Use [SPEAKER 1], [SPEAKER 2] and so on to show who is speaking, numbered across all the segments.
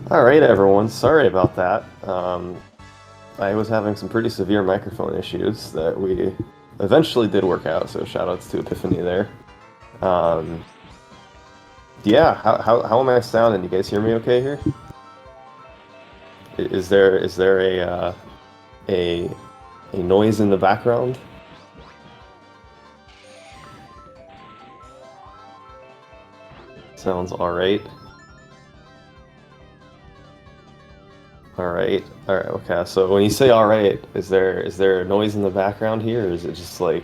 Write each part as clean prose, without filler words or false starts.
[SPEAKER 1] Alright everyone, sorry about that. I was having some pretty severe microphone issues that we eventually did work out, so shoutouts to Epiphany there. Um, yeah, how am I sounding? You guys hear me okay here? Is there a a noise in the background? Sounds alright. Alright, okay. So when you say alright, is there a noise in the background here, or is it just like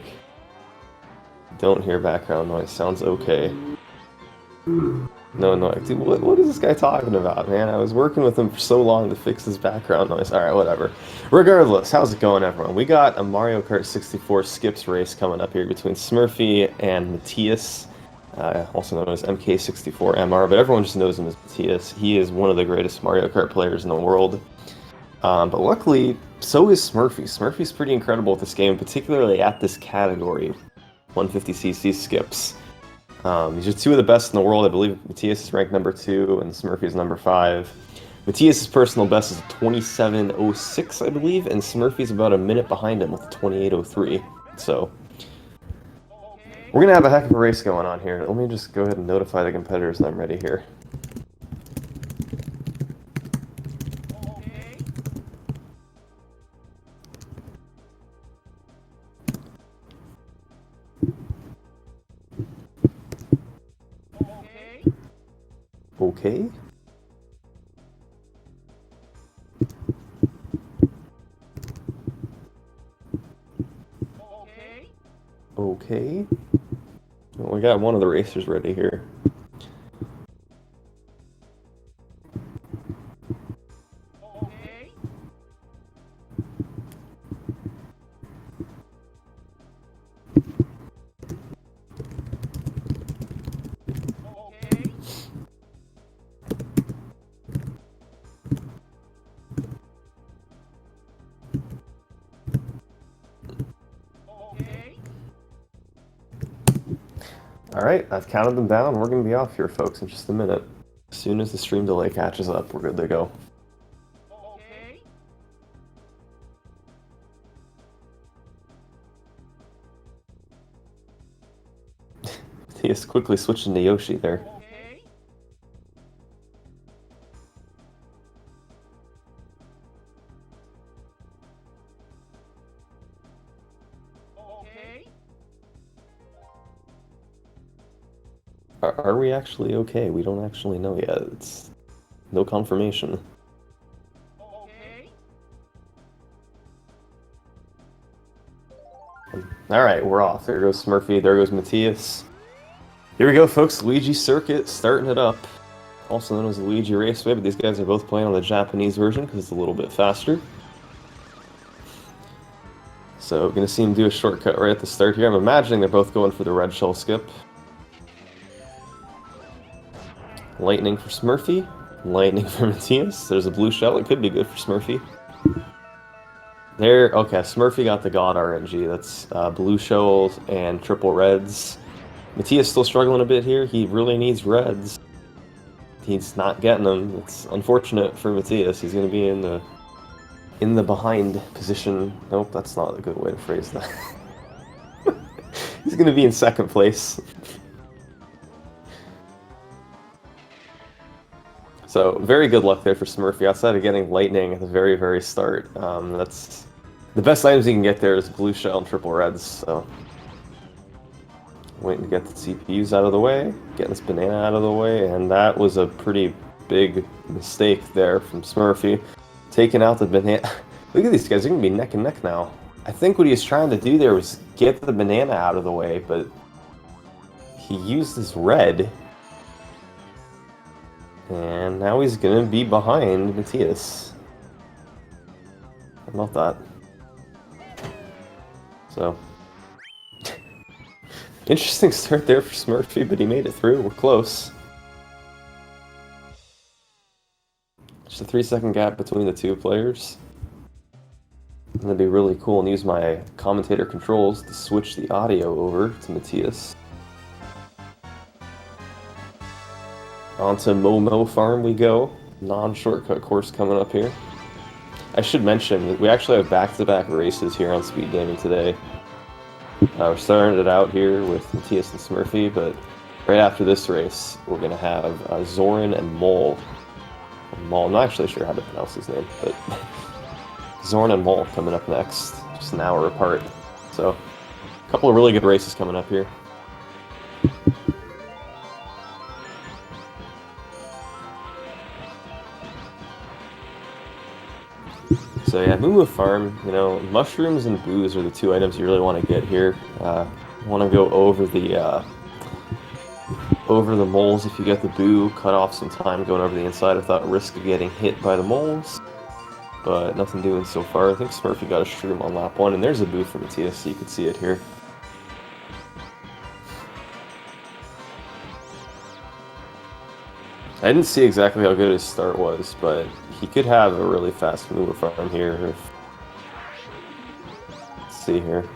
[SPEAKER 1] don't hear background noise? Sounds okay. No noise. Dude, what is this guy talking about, man? I was working with him for so long to fix his background noise. Alright, whatever. Regardless, how's it going, everyone? We got a Mario Kart 64 Skips race coming up here between Smurfy and Matthias, also known as MK64MR, but everyone just knows him as Matthias. He is one of the greatest Mario Kart players in the world. But luckily, so is Smurfy. Smurfy's pretty incredible at this game, particularly at this category, 150cc skips. These are two of the best in the world. I believe Matthias is ranked number 2 and Smurfy is number 5. Matthias' personal best is 27:06, I believe, and Smurfy's about a minute behind him with 28:03. So we're gonna have a heck of a race going on here. Let me just go ahead and notify the competitors that I'm ready here. Okay. Okay. Well, we got one of the racers ready here. Alright, I've counted them down. We're going to be off here, folks, in just a minute. As soon as the stream delay catches up, we're good to go. He is quickly switching to Yoshi there. Are we actually okay? We don't actually know yet. It's no confirmation. Alright, we're off. There goes Smurfy, there goes Matthias. Here we go, folks. Luigi Circuit, starting it up. Also known as the Luigi Raceway, but these guys are both playing on the Japanese version because it's a little bit faster. So, gonna see him do a shortcut right at the start here. I'm imagining they're both going for the red shell skip. Lightning for Smurfy, lightning for Matthias. There's a blue shell, it could be good for Smurfy. There, okay, Smurfy got the God RNG. That's blue shells and triple reds. Matthias still struggling a bit here. He really needs reds. He's not getting them. It's unfortunate for Matthias. He's going to be in the behind position. Nope, that's not a good way to phrase that. He's going to be in second place. So, very good luck there for Smurfy. Outside of getting lightning at the very, very start, that's the best items you can get there is blue shell and triple reds. So, waiting to get the CPUs out of the way, getting this banana out of the way, and that was a pretty big mistake there from Smurfy. Taking out the banana. Look at these guys, they're going to be neck and neck now. I think what he was trying to do there was get the banana out of the way, but he used his red. And now he's gonna be behind Matthias. How about that? So, interesting start there for Smurfy, but he made it through. We're close. Just a 3-second gap between the two players. That'd be really cool and use my commentator controls to switch the audio over to Matthias. Onto Momo Farm we go. non-shortcut course coming up here. I should mention that we actually have back-to-back races here on SpeedGaming today. We're starting it out here with Matthias and Smurfy, but right after this race, we're going to have Zoran and Mole. I'm not actually sure how to pronounce his name, but Zoran and Mole coming up next, just an hour apart. So, a couple of really good races coming up here. So yeah, Moo Farm, you know, mushrooms and booze are the two items you really want to get here. You want to go over the moles if you get the boo, cut off some time going over the inside without risk of getting hit by the moles. But nothing doing so far. I think Smurfy got a shroom on lap 1, and there's a boo for Matthias, so you can see it here. I didn't see exactly how good his start was, but he could have a really fast mover farm here. Let's see here.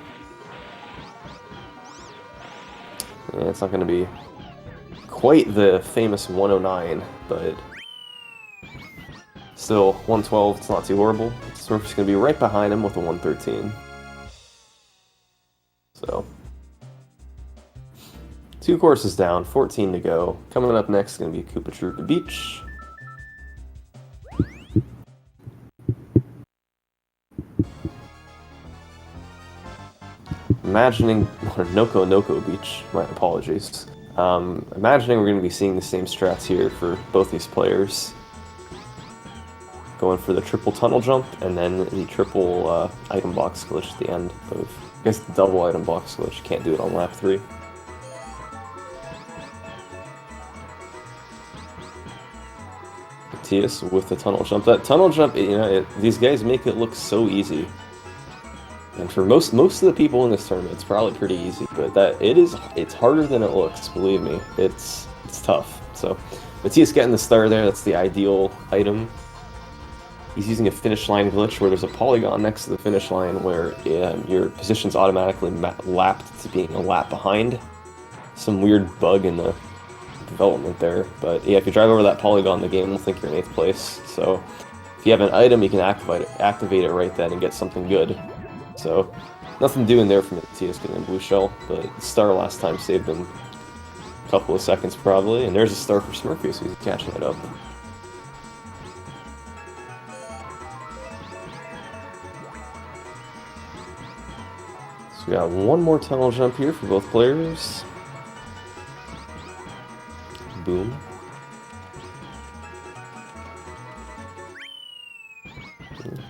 [SPEAKER 1] Yeah, it's not going to be quite the famous 109, but still, 112, it's not too horrible. Smurf's going to be right behind him with a 113. So, 2 courses down, 14 to go. Coming up next is going to be Koopa Troopa Beach. Imagining, or Noko Beach, my apologies. Imagining we're going to be seeing the same strats here for both these players. Going for the triple tunnel jump, and then the triple item box glitch at the end of, I guess, the double item box glitch. Can't do it on lap 3. Matthias with the tunnel jump. That tunnel jump, you know, these guys make it look so easy. And for most of the people in this tournament, it's probably pretty easy, but it's harder than it looks, believe me. It's tough. So, Matthias getting the star there, that's the ideal item. He's using a finish line glitch where there's a polygon next to the finish line where your position's automatically lapped to being a lap behind. Some weird bug in the development there, but yeah, if you drive over that polygon, the game will think you're in 8th place. So, if you have an item, you can activate it right then and get something good. So, nothing doing there for Matthias getting a blue shell, but the star last time saved him a couple of seconds probably, and there's a star for Smurfy, so he's catching it up. So we got one more tunnel jump here for both players. Boom.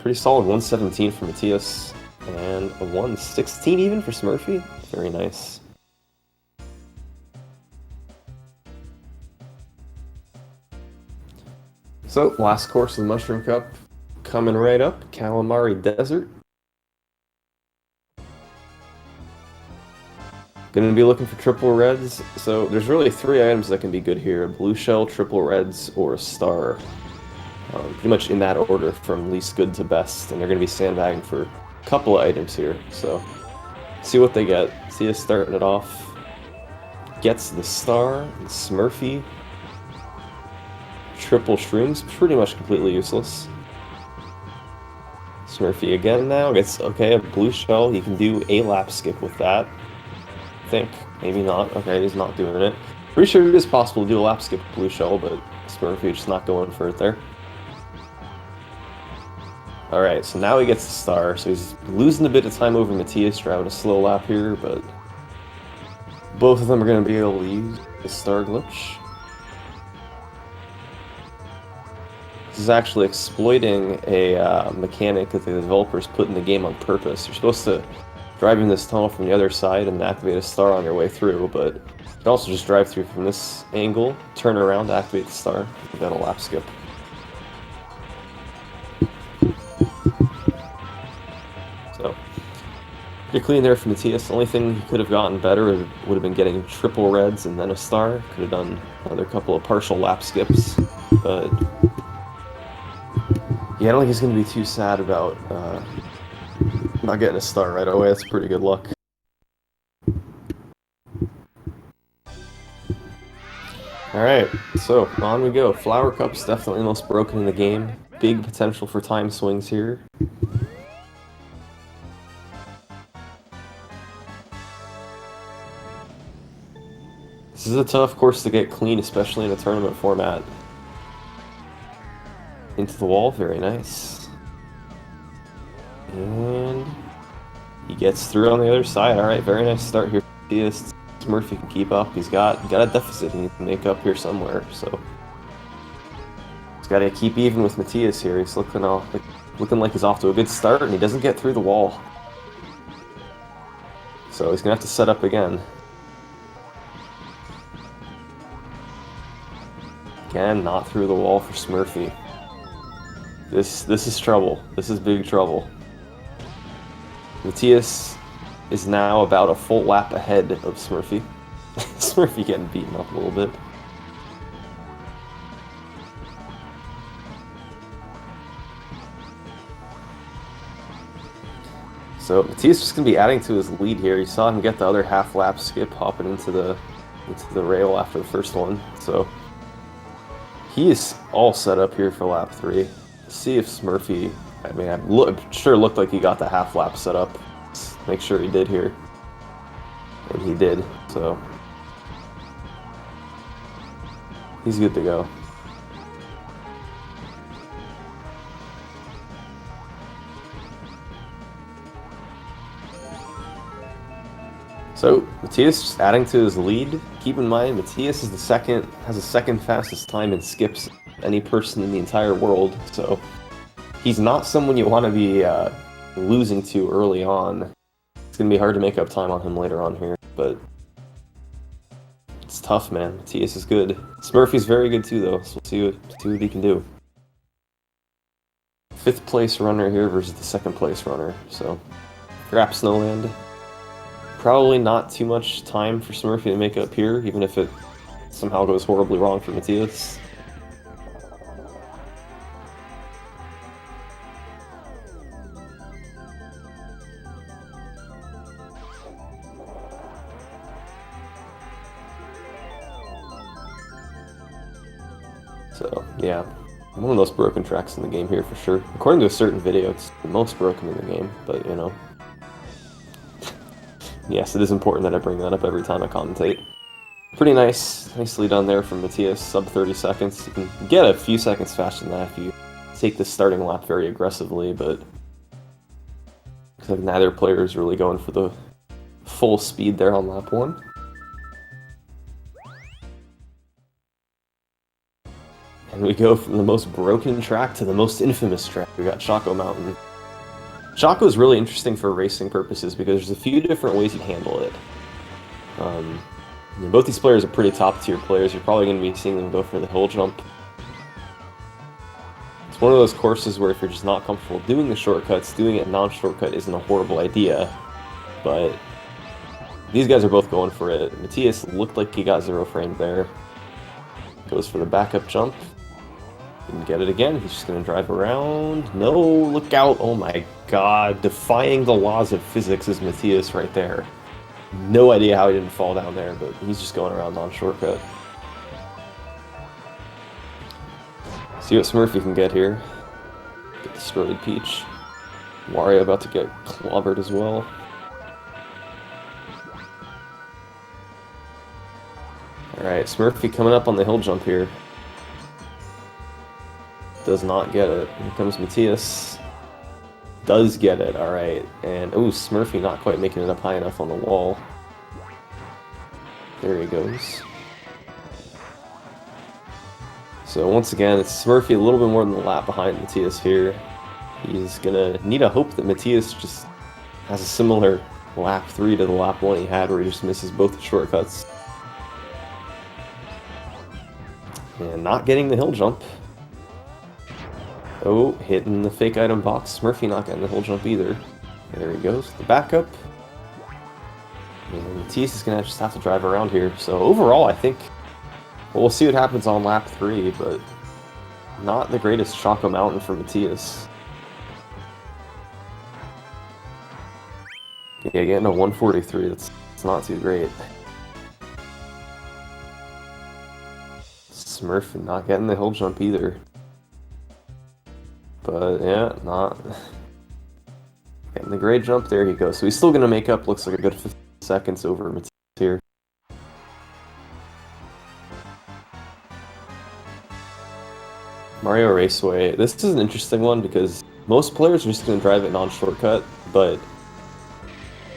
[SPEAKER 1] Pretty solid 117 for Matthias. And a 116 even for Smurfy. Very nice. So, last course of the Mushroom Cup coming right up. Calamari Desert. Gonna be looking for triple reds. So, there's really 3 items that can be good here. A blue shell, triple reds, or a star. Pretty much in that order from least good to best. And they're gonna be sandbagging for couple of items here, so see what they get. See us starting it off. Gets the star, and Smurfy. Triple shrooms, pretty much completely useless. Smurfy again now, gets, okay, a blue shell. He can do a lap skip with that. I think, maybe not. Okay, he's not doing it. Pretty sure it is possible to do a lap skip with blue shell, but Smurfy just not going for it there. Alright, so now he gets the star, so he's losing a bit of time over Matthias, driving a slow lap here, but both of them are going to be able to use the star glitch. This is actually exploiting a mechanic that the developers put in the game on purpose. You're supposed to drive in this tunnel from the other side and activate a star on your way through, but you can also just drive through from this angle, turn around, activate the star, and get a lap skip. So, pretty clean there for Matthias. The only thing he could have gotten better would have been getting triple reds and then a star. Could have done another couple of partial lap skips, but yeah, I don't think he's going to be too sad about not getting a star right away. That's pretty good luck. Alright, so on we go. Flower Cup's definitely the most broken in the game. Big potential for time swings here. This is a tough course to get clean, especially in a tournament format. Into the wall, very nice. And he gets through on the other side. Alright, very nice start here. Smurfy can keep up. He's got a deficit he needs to make up here somewhere, so he's got to keep even with Matthias here. He's looking like he's off to a good start, and he doesn't get through the wall. So he's gonna have to set up again. Again, not through the wall for Smurfy. This is trouble. This is big trouble. Matthias is now about a full lap ahead of Smurfy. Smurfy getting beaten up a little bit. So Matthias just gonna be adding to his lead here. You saw him get the other half lap skip, hopping into the rail after the first one. So he is all set up here for lap 3. Let's see if Smurfy, I mean, it sure looked like he got the half lap set up. Let's make sure he did here. And he did, so he's good to go. So Matthias just adding to his lead. Keep in mind, Matthias is has the second fastest time in skips of any person in the entire world. So he's not someone you want to be losing to early on. It's gonna be hard to make up time on him later on here, but it's tough, man. Matthias is good. Smurfy's very good too, though. So we'll see what he can do. 5th place runner here versus the 2nd place runner. So Grap Snowland. Probably not too much time for Smurfy to make up here, even if it somehow goes horribly wrong for Matthias. So, yeah, one of the most broken tracks in the game here for sure. According to a certain video, it's the most broken in the game, but you know. Yes, it is important that I bring that up every time I commentate. Pretty nicely done there from Matthias, sub 30 seconds. You can get a few seconds faster than that if you take the starting lap very aggressively, but looks like neither player is really going for the full speed there on lap 1. And we go from the most broken track to the most infamous track. We got Choco Mountain. Choco is really interesting for racing purposes because there's a few different ways you handle it. Both these players are pretty top tier players. You're probably going to be seeing them go for the hill jump. It's one of those courses where if you're just not comfortable doing the shortcuts, doing it non-shortcut isn't a horrible idea. But these guys are both going for it. Matthias looked like he got 0 framed there. Goes for the backup jump. Didn't get it again. He's just going to drive around. No, look out. Oh my god. Defying the laws of physics is Matthias right there. No idea how he didn't fall down there, but he's just going around on shortcut. See what Smurfy can get here. Get destroyed Peach. Wario about to get clobbered as well. Alright, Smurfy coming up on the hill jump here. Does not get it. Here comes Matthias. Does get it, alright. And, ooh, Smurfy not quite making it up high enough on the wall. There he goes. So once again, it's Smurfy a little bit more than a lap behind Matthias here. He's gonna need a hope that Matthias just has a similar lap 3 to the lap 1 he had where he just misses both the shortcuts. And not getting the hill jump. Oh, hitting the fake item box. Smurfy not getting the hill jump either. There he goes, the backup. And Matthias is going to just have to drive around here. So overall, I think, well, we'll see what happens on lap 3, but not the greatest Choco Mountain for Matthias. Yeah, getting a 143, that's not too great. Smurf not getting the hill jump either. But yeah, not getting the great jump. There he goes. So he's still gonna make up. Looks like a good 50 seconds over Matias here. Mario Raceway. This is an interesting one because most players are just gonna drive it non-shortcut, but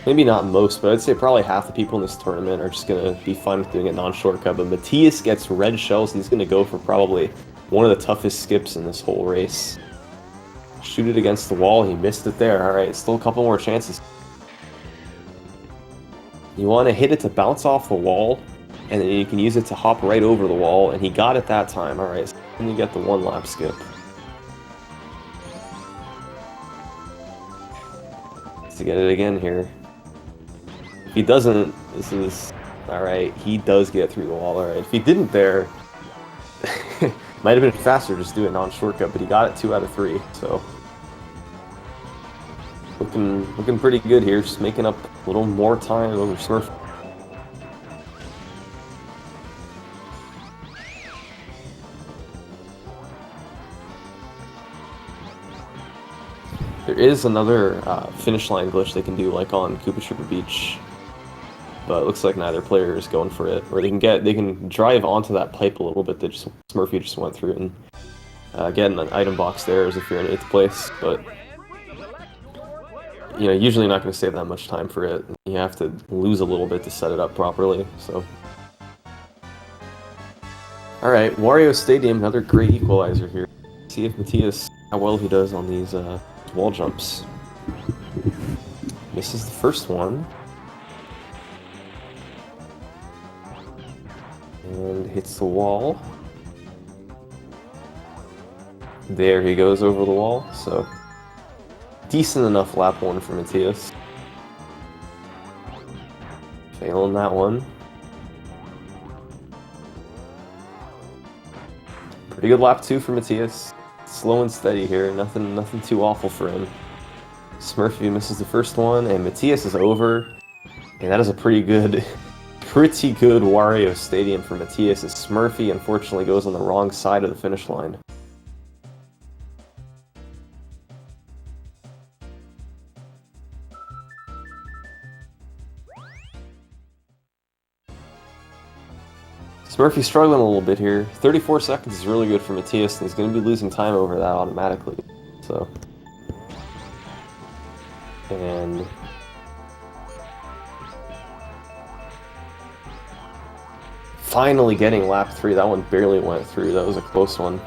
[SPEAKER 1] maybe not most, but I'd say probably half the people in this tournament are just gonna be fine with doing it non-shortcut. But Matias gets red shells, and he's gonna go for probably one of the toughest skips in this whole race. Shoot it against the wall, he missed it there. Alright, still a couple more chances. You want to hit it to bounce off the wall, and then you can use it to hop right over the wall, and he got it that time. Alright, so then you get the one lap skip. To get it again here. If he doesn't, this is... Alright, he does get through the wall. Alright, if he didn't there, might have been faster just do it non-shortcut, but he got it 2 out of 3, so... Looking pretty good here, just making up a little more time over Smurf. There is another finish line glitch they can do, like on Koopa Troopa Beach, but it looks like neither player is going for it. Or they can drive onto that pipe a little bit that Smurfy just went through and get an item box there as if you're in 8th place. But you know, usually not going to save that much time for it. You have to lose a little bit to set it up properly. So, all right, Wario Stadium, another great equalizer here. See if Matias how well he does on these wall jumps. Misses the first one. And hits the wall. There he goes over the wall, so decent enough lap 1 for Matias. Failing that one. Pretty good lap 2 for Matias. Slow and steady here, nothing too awful for him. Smurfy misses the first one, and Matias is over. And that is a pretty good Wario Stadium for Matias, as Smurfy unfortunately goes on the wrong side of the finish line. Smurfy's struggling a little bit here. 34 seconds is really good for Matias, and he's going to be losing time over that automatically. So, and finally getting lap 3. That one barely went through. That was a close one.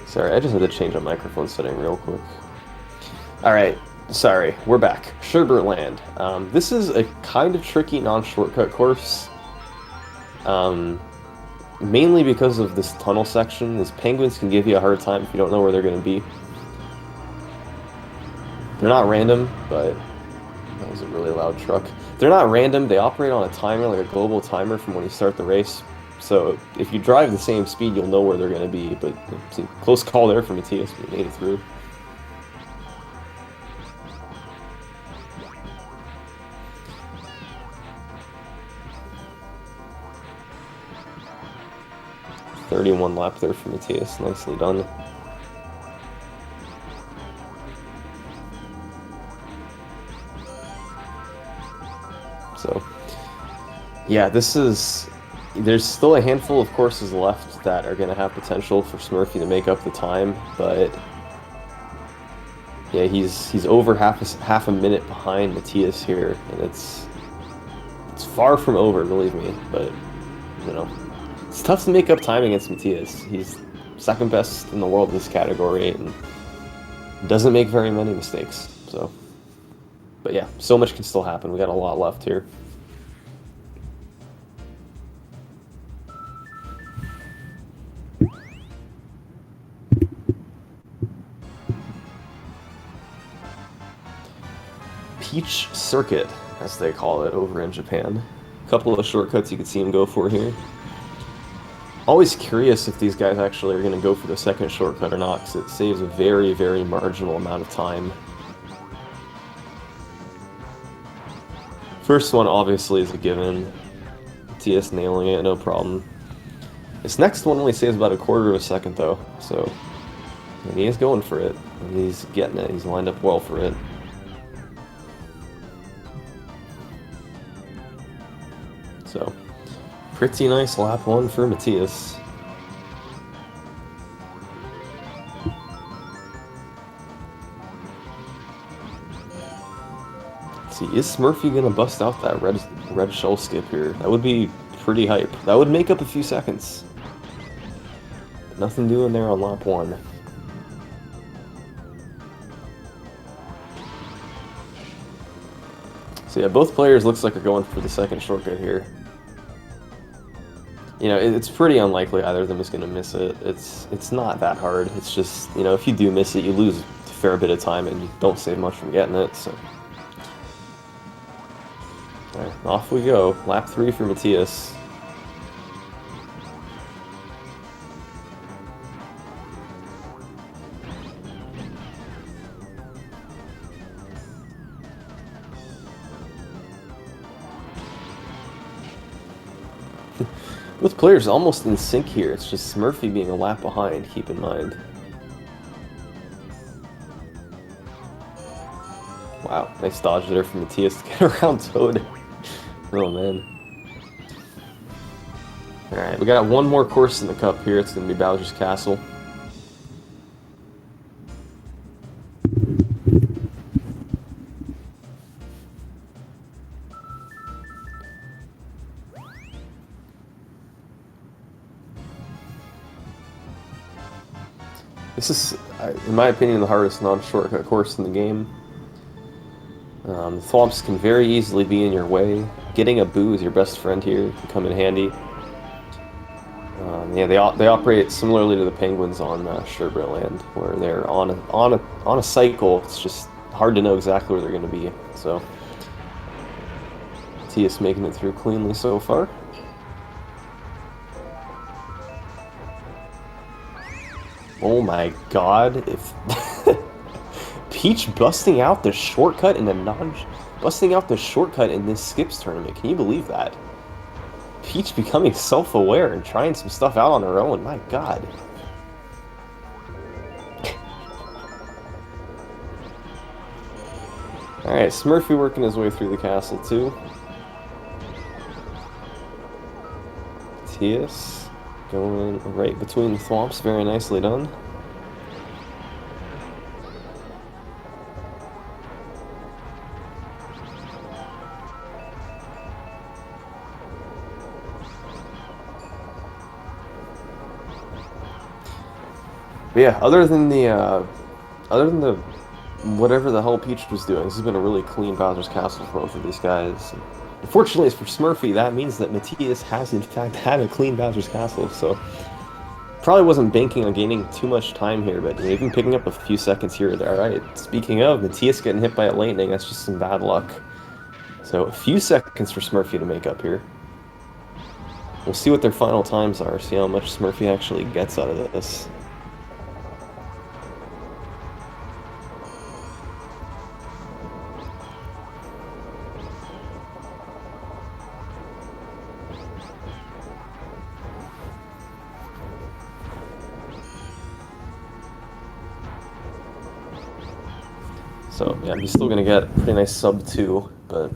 [SPEAKER 1] Sorry, I just had to change my microphone setting real quick. Alright, sorry, we're back. Sherbert Land. This is a kind of tricky non-shortcut course. Mainly because of this tunnel section. These penguins can give you a hard time if you don't know where they're going to be. They're not random, but... That was a really loud truck. They're not random, they operate on a timer, like a global timer from when you start the race. So if you drive the same speed, you'll know where they're going to be. But see, close call there for Matias, but he made it through. .31 lap there for Matias, nicely done. So, yeah, this is... There's still a handful of courses left that are going to have potential for Smurfy to make up the time, but yeah, he's over half a minute behind Matias here, and it's far from over, believe me. But you know, it's tough to make up time against Matias. He's second best in the world in this category and doesn't make very many mistakes. So, but yeah, so much can still happen. We got a lot left here. Peach Circuit, as they call it over in Japan. A couple of shortcuts you could see him go for here. Always curious if these guys actually are going to go for the second shortcut or not, because it saves a very, very marginal amount of time. First one obviously is a given. TS nailing it, no problem. This next one only saves about a quarter of a second though, so and he is going for it. And he's getting it, he's lined up well for it. So, pretty nice lap one for Matthias. See, is Smurfy gonna bust out that red shell skip here? That would be pretty hype. That would make up a few seconds. Nothing doing there on lap one. So yeah, both players looks like they're going for the second shortcut here. You know, it's pretty unlikely either of them is gonna miss it. It's not that hard. It's just, you know, if you do miss it, you lose a fair bit of time and you don't save much from getting it, so. Alright, off we go. Lap 3 for Matthias. Both players almost in sync here. It's just Smurfy being a lap behind, keep in mind. Wow, nice dodge there from Matthias to get around Toad. Oh man. Alright, we got one more course in the cup here. It's going to be Bowser's Castle. This is, in my opinion, the hardest non-shortcut course in the game. The thwomps can very easily be in your way. Getting a boo as your best friend here can come in handy. Yeah, they operate similarly to the penguins on Sherbet Land, where they're on a cycle. It's just hard to know exactly where they're going to be. So, Tia's making it through cleanly so far. Oh my god, if Peach busting out the shortcut in this skips tournament. Can you believe that? Peach becoming self-aware and trying some stuff out on her own. My god. Alright, Smurfy working his way through the castle too. Tias going right between the thwomps, very nicely done. But yeah, other than the whatever the hell Peach was doing, this has been a really clean Bowser's Castle for both of these guys. Unfortunately, for Smurfy, that means that Matthias has in fact had a clean Bowser's Castle, so probably wasn't banking on gaining too much time here, but even picking up a few seconds here. Alright, speaking of, Matthias getting hit by a lightning, that's just some bad luck. So a few seconds for Smurfy to make up here. We'll see what their final times are, see how much Smurfy actually gets out of this. So yeah, he's still gonna get a pretty nice sub 2, but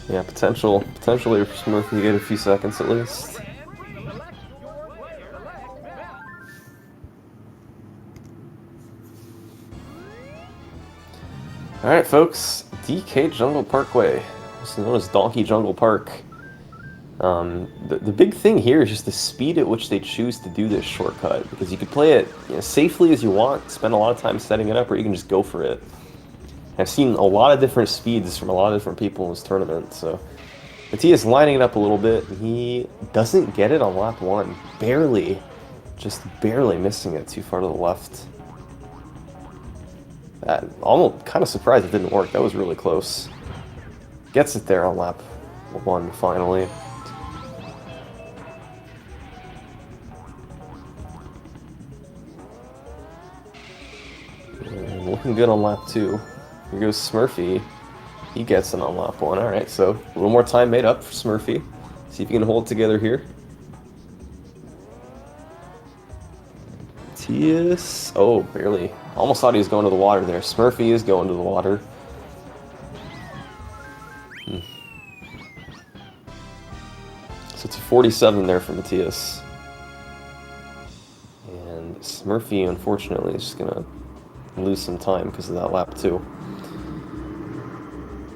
[SPEAKER 1] yeah, potentially for Smurfy to get a few seconds at least. Alright folks, DK Jungle Parkway, also known as Donkey Jungle Park. The big thing here is just the speed at which they choose to do this shortcut, because you could play it, you know, safely as you want, spend a lot of time setting it up, or you can just go for it. I've seen a lot of different speeds from a lot of different people in this tournament, so Matthias lining it up a little bit, and he doesn't get it on lap 1. Barely, just barely missing it too far to the left. I'm almost kind of surprised it didn't work. That was really close. Gets it there on lap 1 finally. looking good on lap 2. Here goes Smurfy. He gets it on lap 1. Alright, so a little more time made up for Smurfy. See if you can hold it together here. Matthias. Oh, barely. Almost thought he was going to the water there. Smurfy is going to the water. So it's a 47 there for Matthias. And Smurfy, unfortunately, is just going to lose some time because of that lap 2.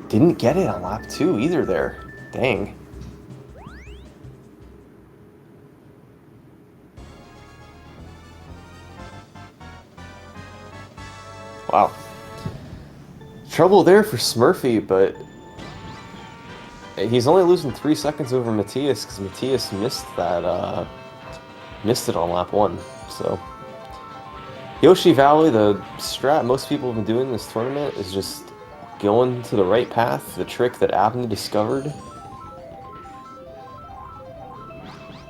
[SPEAKER 1] Didn't get it on lap 2 either there. Dang. Wow. Trouble there for Smurfy, but he's only losing 3 seconds over Matthias because Matthias missed that, missed it on lap 1. So Yoshi Valley, the strat most people have been doing in this tournament is just going to the right path, the trick that Abney discovered.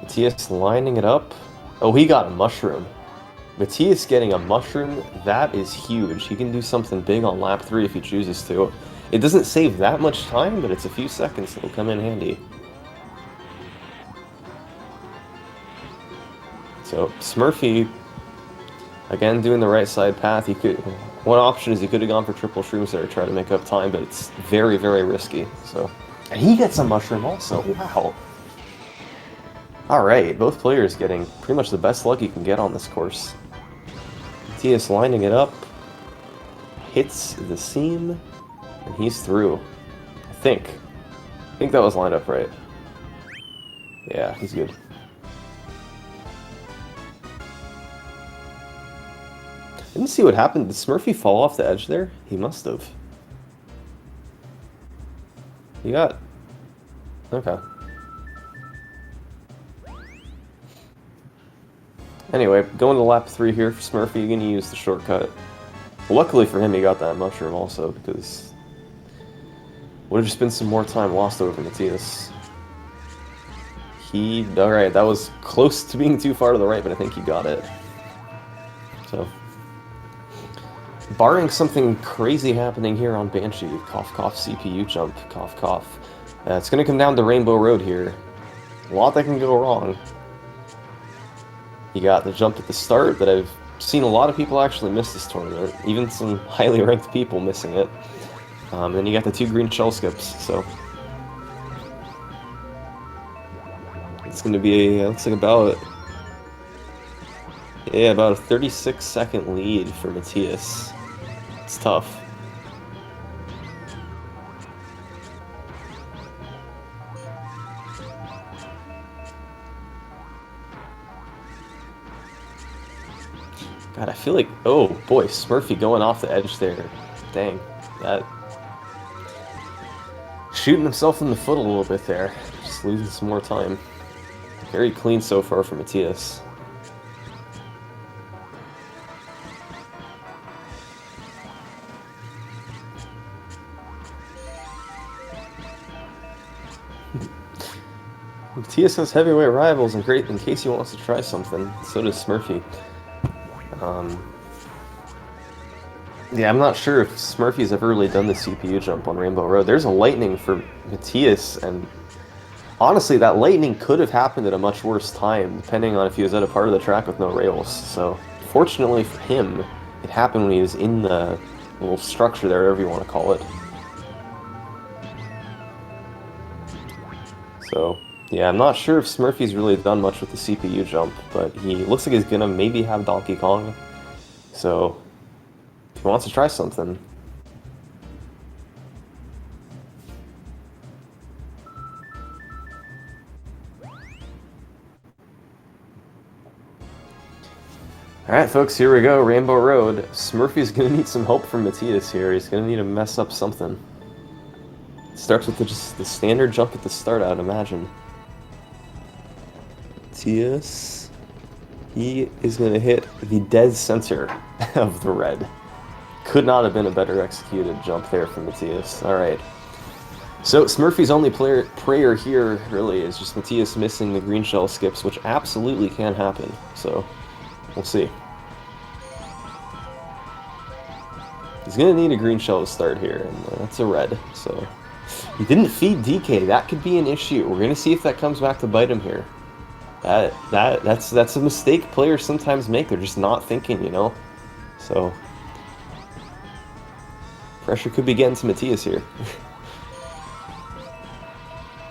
[SPEAKER 1] Matthias lining it up. Oh, he got a mushroom. Matthias getting a mushroom, that is huge. He can do something big on lap 3 if he chooses to. It doesn't save that much time, but it's a few seconds that'll come in handy. So Smurfy, again, doing the right side path. He could. One option is he could have gone for triple shrooms there to try to make up time, but it's very, very risky. So, and he gets a mushroom also. Wow. All right, both players getting pretty much the best luck you can get on this course. Matthias lining it up, hits the seam, and he's through. I think that was lined up right. Yeah, he's good. Didn't see what happened. Did Smurfy fall off the edge there? He must have. He got... Okay. Anyway, going to lap 3 here for Smurfy. You're going to use the shortcut. Luckily for him, he got that mushroom also, because would have just been some more time lost over Matthias. Alright, that was close to being too far to the right, but I think he got it. So, barring something crazy happening here on Banshee, cough cough CPU jump, cough cough. It's going to come down to Rainbow Road here. A lot that can go wrong. You got the jump at the start that I've seen a lot of people actually miss this tournament, even some highly ranked people missing it. Then you got the 2 green shell skips, so it's going to be looks like about a 36-second lead for Matthias. It's tough. God, I feel like, oh boy, Smurfy going off the edge there. Dang, that shooting himself in the foot a little bit there. Just losing some more time. Very clean so far for Matthias. Matthias has heavyweight rivals in case he wants to try something. So does Smurfy. Yeah, I'm not sure if Smurfy's ever really done the CPU jump on Rainbow Road. There's a lightning for Matthias, and honestly, that lightning could have happened at a much worse time, depending on if he was at a part of the track with no rails. So, fortunately for him, it happened when he was in the little structure there, whatever you want to call it. So, yeah, I'm not sure if Smurfy's really done much with the CPU jump, but he looks like he's gonna maybe have Donkey Kong. So, if he wants to try something. Alright folks, here we go, Rainbow Road. Smurfy's gonna need some help from Matthias here. He's gonna need to mess up something. It starts with just the standard jump at the start, I'd imagine. Matthias, he is gonna hit the dead center of the red. Could not have been a better executed jump there from Matthias. Alright. So Smurfy's only prayer here really is just Matthias missing the green shell skips, which absolutely can happen. So we'll see. He's going to need a green shell to start here, and that's a red. So he didn't feed DK. That could be an issue. We're going to see if that comes back to bite him here. That's a mistake players sometimes make. They're just not thinking, you know? So pressure could be getting to Matthias here.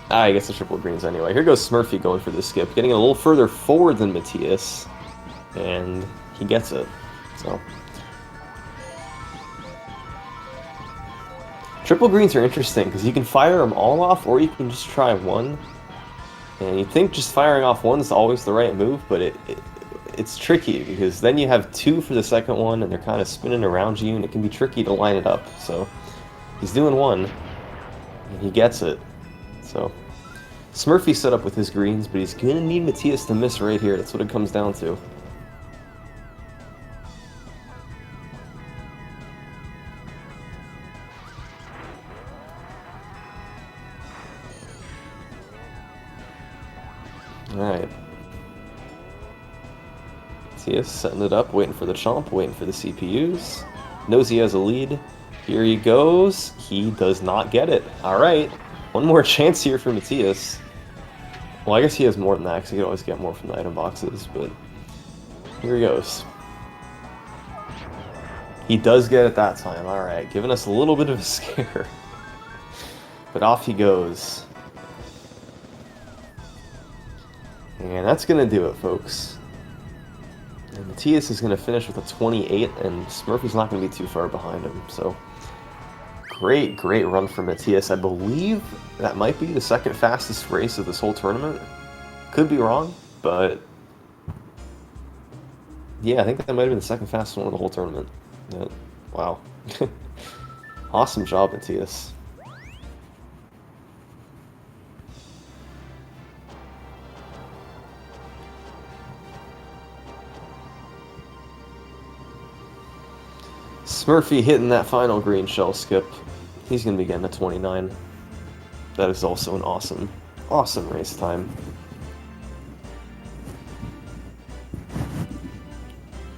[SPEAKER 1] I guess the triple greens anyway. Here goes Smurfy going for the skip, getting a little further forward than Matthias, and he gets it. So triple greens are interesting because you can fire them all off, or you can just try one. And you think just firing off one is always the right move, but it's tricky because then you have two for the second one, and they're kind of spinning around you, and it can be tricky to line it up. So he's doing one, and he gets it. So Smurfy set up with his greens, but he's gonna need Matthias to miss right here. That's what it comes down to. Alright. Matthias setting it up, waiting for the chomp, waiting for the CPUs. Knows he has a lead. Here he goes. He does not get it. Alright. One more chance here for Matthias. Well, I guess he has more than that, because he could always get more from the item boxes, but here he goes. He does get it that time. Alright, giving us a little bit of a scare. But off he goes. And that's going to do it, folks. And Matthias is going to finish with a 28, and Smurfy's not going to be too far behind him. So, great run for Matthias. I believe that might be the second fastest race of this whole tournament. Could be wrong, but yeah, I think that might have been the second fastest one of the whole tournament. Yeah. Wow. Awesome job, Matthias. Smurfy hitting that final green shell skip. He's going to be getting a 29. That is also an awesome race time.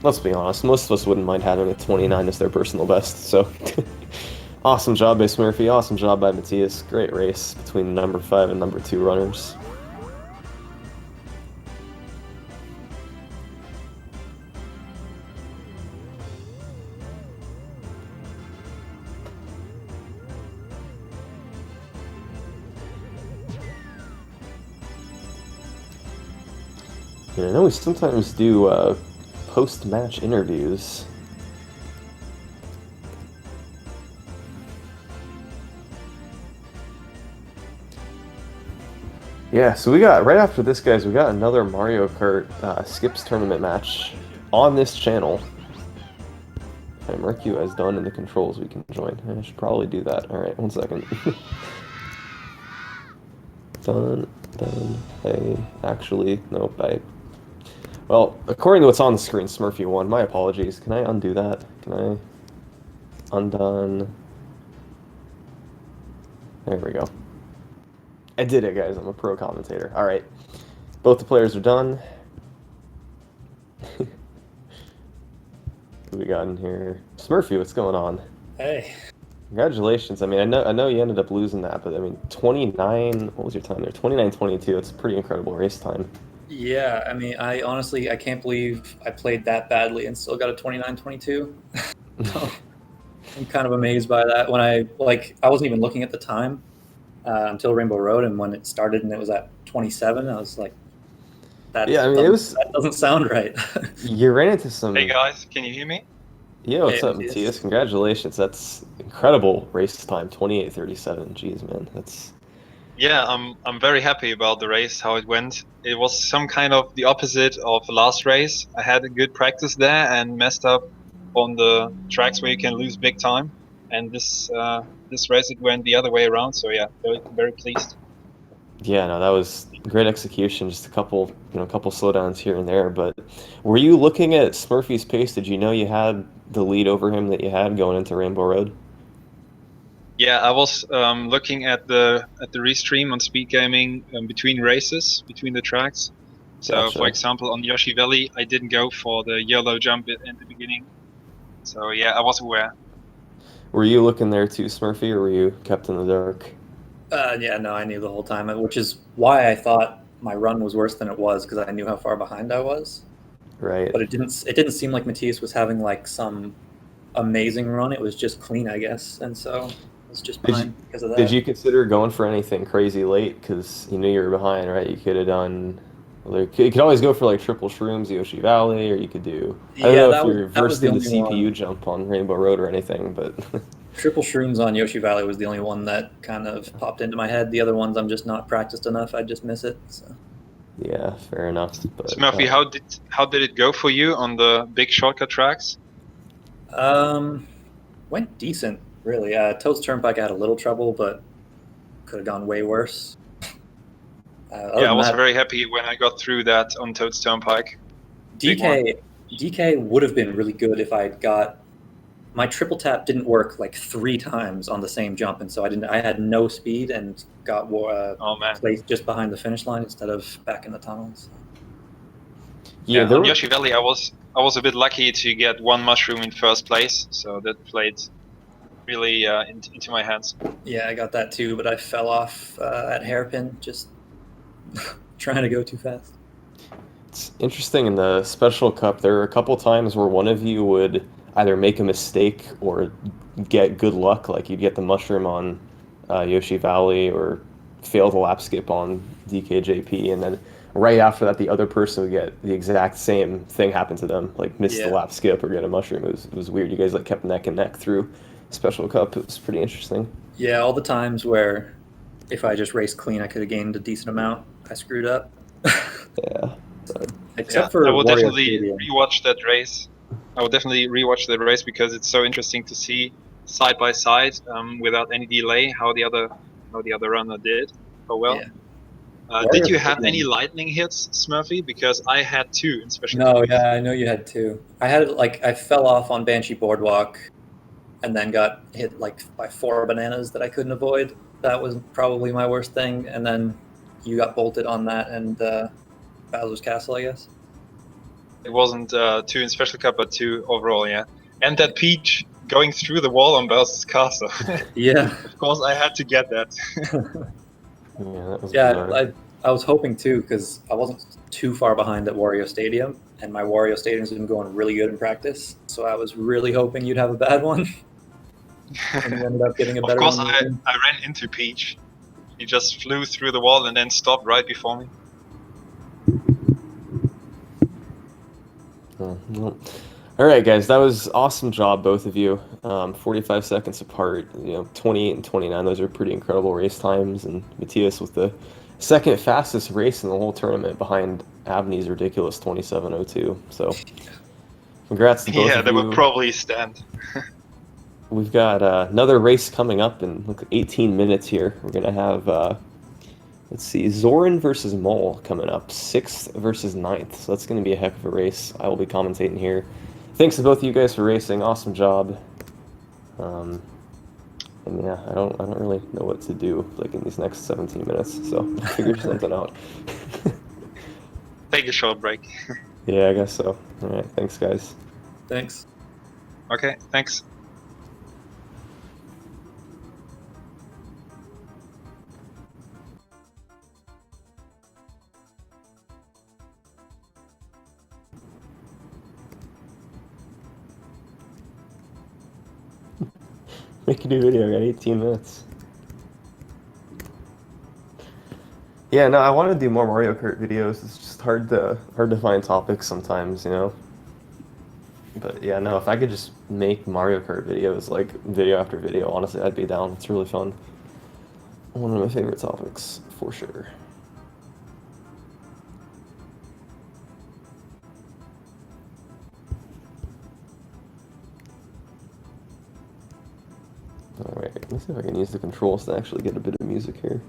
[SPEAKER 1] Let's be honest, most of us wouldn't mind having a 29 as their personal best, so awesome job by Smurfy, awesome job by Matthias. Great race between number 5 and number 2 runners. Yeah, I know we sometimes do post-match interviews. Yeah, so we got, right after this, guys, we got another Mario Kart Skips tournament match on this channel. If I mark you as done in the controls, we can join. I should probably do that. Alright, one second. Done. Hey, actually, nope, well, according to what's on the screen, Smurfy won. My apologies. Can I undo that? Can I? Undone. There we go. I did it, guys. I'm a pro commentator. Alright. Both the players are done. Who we got in here? Smurfy, what's going on?
[SPEAKER 2] Hey.
[SPEAKER 1] Congratulations. I mean, I know you ended up losing that, but I mean, 29, what was your time there? 29:22. It's a pretty incredible race time.
[SPEAKER 2] Yeah, I mean, I honestly can't believe I played that badly and still got a 29:22. I'm kind of amazed by that. When I wasn't even looking at the time until Rainbow Road, and when it started and it was at 27, I was like, that doesn't sound right.
[SPEAKER 1] You ran into some...
[SPEAKER 3] Hey guys, can you hear me?
[SPEAKER 1] Yeah, what's up, Matthias? Congratulations. That's incredible race time, 28:37. Jeez, man, that's...
[SPEAKER 3] Yeah, I'm very happy about the race, how it went. It was some kind of the opposite of the last race. I had a good practice there and messed up on the tracks where you can lose big time. And this race it went the other way around. So yeah, very pleased.
[SPEAKER 1] Yeah, no, that was great execution. Just a couple slowdowns here and there. But were you looking at Smurfy's pace? Did you know you had the lead over him that you had going into Rainbow Road?
[SPEAKER 3] Yeah, I was looking at the restream on SpeedGaming between races, between the tracks. So,
[SPEAKER 1] Gotcha.
[SPEAKER 3] For example, on Yoshi Valley, I didn't go for the yellow jump in the beginning. So yeah, I was aware.
[SPEAKER 1] Were you looking there too, Smurfy, or were you kept in the dark?
[SPEAKER 2] Yeah, no, I knew the whole time, which is why I thought my run was worse than it was because I knew how far behind I was.
[SPEAKER 1] Right.
[SPEAKER 2] But it didn't seem like Matthias was having like some amazing run. It was just clean, I guess, and so I was just
[SPEAKER 1] Did you
[SPEAKER 2] behind because of
[SPEAKER 1] did
[SPEAKER 2] that.
[SPEAKER 1] you consider going for anything crazy late? Because you knew you were behind, right? You could have done. Like, you could always go for like triple shrooms, Yoshi Valley, or you could do. I don't
[SPEAKER 2] Yeah,
[SPEAKER 1] know if you're
[SPEAKER 2] that was
[SPEAKER 1] versed
[SPEAKER 2] the
[SPEAKER 1] in the
[SPEAKER 2] only one.
[SPEAKER 1] CPU jump on Rainbow Road or anything, but
[SPEAKER 2] Triple shrooms on Yoshi Valley was the only one that kind of popped into my head. The other ones I'm just not practiced enough. I just miss it. So.
[SPEAKER 1] yeah, fair enough. But
[SPEAKER 3] Smurfy, how did it go for you on the big shortcut tracks?
[SPEAKER 2] Um, Went decent, really. Toast Turnpike I had a little trouble, but could have gone way worse. Other
[SPEAKER 3] Yeah, I
[SPEAKER 2] than
[SPEAKER 3] was
[SPEAKER 2] that,
[SPEAKER 3] very happy when I got through that on Toad's Turnpike. Big one.
[SPEAKER 2] DK would have been really good if I got my triple tap didn't work like 3 times on the same jump, and so I had no speed and got
[SPEAKER 3] Oh man.
[SPEAKER 2] placed just behind the finish line instead of back in the tunnels.
[SPEAKER 1] yeah,
[SPEAKER 3] Yeah,
[SPEAKER 1] there
[SPEAKER 3] on
[SPEAKER 1] were.
[SPEAKER 3] Yoshi Valley, I was a bit lucky to get one mushroom in first place, so that played really into my hands.
[SPEAKER 2] Yeah, I got that too, but I fell off at hairpin just trying to go too fast.
[SPEAKER 1] It's interesting in the Special Cup. There were a couple times where one of you would either make a mistake or get good luck, like you'd get the mushroom on Yoshi Valley or fail the lap skip on DKJP, and then right after that, the other person would get the exact same thing happen to them, like miss the
[SPEAKER 2] Yeah,
[SPEAKER 1] lap skip or get a mushroom. It was weird. You guys like kept neck and neck through Special Cup. It was pretty interesting.
[SPEAKER 2] yeah, all the times where if I just raced clean, I could have gained a decent amount. I screwed up.
[SPEAKER 1] Yeah.
[SPEAKER 2] So,
[SPEAKER 3] Yeah,
[SPEAKER 2] except
[SPEAKER 3] I
[SPEAKER 2] for
[SPEAKER 3] will
[SPEAKER 2] Wario
[SPEAKER 3] definitely
[SPEAKER 2] Stadium.
[SPEAKER 3] rewatch that race. I will definitely rewatch that race because it's so interesting to see side by side, without any delay, how the other runner did. Oh well.
[SPEAKER 2] Yeah,
[SPEAKER 3] Did
[SPEAKER 2] Wario
[SPEAKER 3] you have any
[SPEAKER 2] Stadium.
[SPEAKER 3] lightning hits, Smurfy? Because I had two in Special Cup.
[SPEAKER 2] No, yeah, I know you had two. I had like I fell off on Banshee Boardwalk and then got hit like by 4 bananas that I couldn't avoid. That was probably my worst thing. And then you got bolted on that and Bowser's Castle, I guess.
[SPEAKER 3] It wasn't two in Special Cup, but two overall, yeah. And that Peach going through the wall on Bowser's Castle.
[SPEAKER 2] Yeah,
[SPEAKER 3] Of course, I had to get that.
[SPEAKER 1] Yeah, that was
[SPEAKER 2] yeah.
[SPEAKER 1] bizarre.
[SPEAKER 2] I was hoping too because I wasn't too far behind at Wario Stadium, and my Wario Stadium's been going really good in practice. So I was really hoping you'd have a bad one, and you ended up getting a
[SPEAKER 3] Of
[SPEAKER 2] better
[SPEAKER 3] course,
[SPEAKER 2] one.
[SPEAKER 3] I ran into Peach. He just flew through the wall and then stopped right before me.
[SPEAKER 1] Oh, well. All right, guys, that was awesome job, both of you. 45 seconds apart, 28 and 29. Those are pretty incredible race times. And Matthias with the second fastest race in the whole tournament behind Abney's ridiculous 27:02. So, congrats to both
[SPEAKER 3] Yeah,
[SPEAKER 1] of
[SPEAKER 3] that would
[SPEAKER 1] you.
[SPEAKER 3] probably stand.
[SPEAKER 1] We've got another race coming up in 18 minutes here. We're gonna have let's see, Zoran versus Mole coming up, 6th versus 9th. So that's going to be a heck of a race. I will be commentating here. Thanks to both of you guys for racing. Awesome job. And yeah, I don't really know what to do like in these next 17 minutes. So I'll figure something out.
[SPEAKER 3] Take a short break.
[SPEAKER 1] Yeah, I guess so. All right, thanks, guys.
[SPEAKER 2] Thanks.
[SPEAKER 3] Okay, thanks.
[SPEAKER 1] Make a new video. I got 18 minutes. Yeah, no, I want to do more Mario Kart videos. It's just hard to find topics sometimes, But yeah, no, if I could just make Mario Kart videos, like video after video, honestly, I'd be down. It's really fun. One of my favorite topics, for sure. Alright, let's see if I can use the controls to actually get a bit of music here.